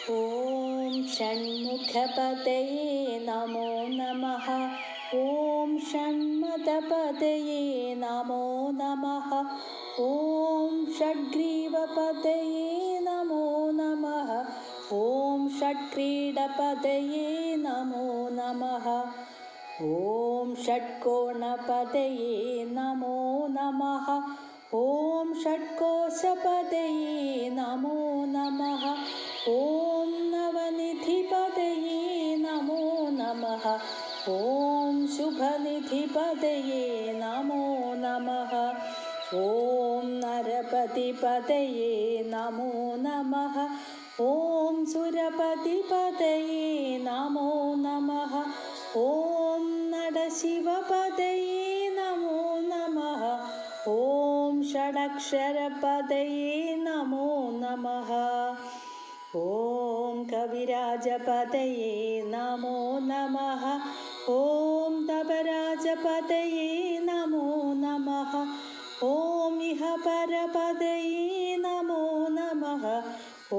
ॐ षण्मुखपतये नमो नमः। ॐ षण्मदपतये नमो नमः। ॐ षड्ग्रीवपतये नमो नमः। ॐ षट्क्रीडपतये नमो नमः। ॐ षट्कोणपतये नमो नमः। ॐ षट्कोशपतये नमो नमः। ॐ नवनिधिपतये नमो नमः। ॐ शुभनिधिपतये नमो नमः। ॐ नरपतिपतये नमो नमः। ॐ सुरपतिपतये नमो नमः। ॐ नरशिवपतये नमो नमः। ॐ षडक्षरपतये नमो नमः। ॐ कविराजपतये नमो नमः। ॐ तपराजपतये नमो नमः। ॐ इहपरपतये नमो नमः। ॐ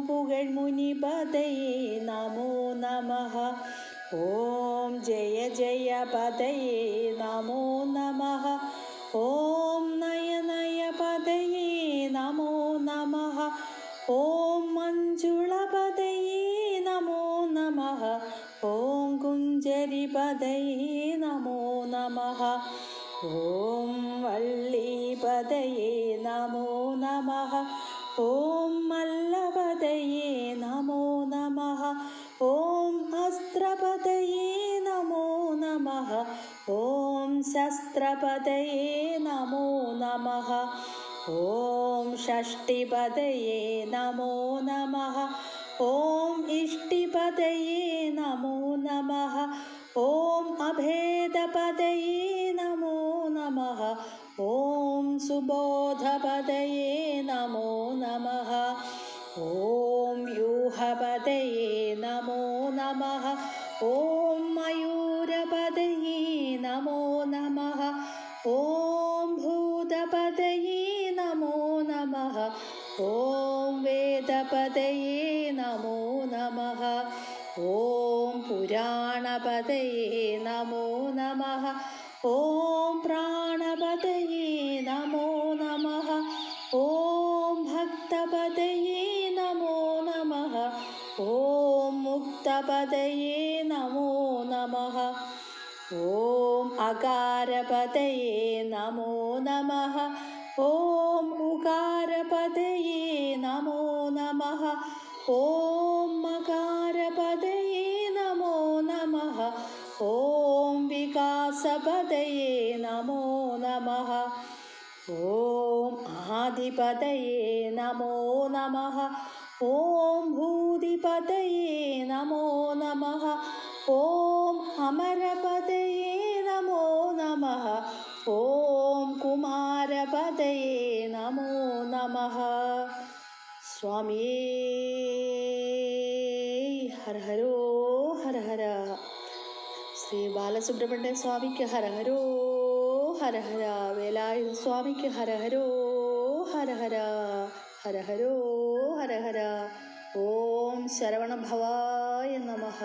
पुगழ்मुनिपतये नमो नमः। ॐ जय जयपतये नमो नमः। ॐ नयनयपतये नमो नमः। ॐ मञ्जुळपतये नमो नमः। ॐ कुञ्जरिपतये नमो नमः। ॐ वल्लीपतये नमो नमः। ॐ मल्लपतये नमो नमः। ॐ अस्त्रपतये नमो नमः। ॐ शस्त्रपतये नमो नमः। ॐ षष्टिपतये नमो नमः। ॐ इष्टिपतये नमो नमः। ॐ अभेदपतये नमो नमः। ॐ सुबोधपतये नमो नमः। ॐ व्यूहपतये नमो नमः। ॐ मयूरपतये नमो नमः। ॐ भूतपतये नमो नमः। ॐ वेदपतये नमो नमः। ॐ पुराणपतये नमो नमः। ॐ प्राणपतये नमो नमः। ॐ भक्तपतये नमो नमः। ॐ मुक्तपतये नमो नमः। ॐ अकारपतये नमो नमः। ॐ उकारपतये नमो नमः। ॐ मकारपतये नमो नमः। ॐ विकासपतये नमो नमः। ॐ आदिपतये नमो नमः। ॐ भूदिपतये नमो नमः। ॐ अमरपतये नमो नमः। ॐ कुमारपतये नमो नमः। स्वामी हर हरो हर हर। ശ്രീ ബാലസുബ്രഹ്മണ്യ സ്വാമിക്ക് ഹരഹരോ ഹരഹര. വേലായുധ സ്വാമിക്ക് ഹരഹരോ ഹരഹര. ഹരഹരോ ഹരഹര. ഓം ശരവണഭവായ നമഃ.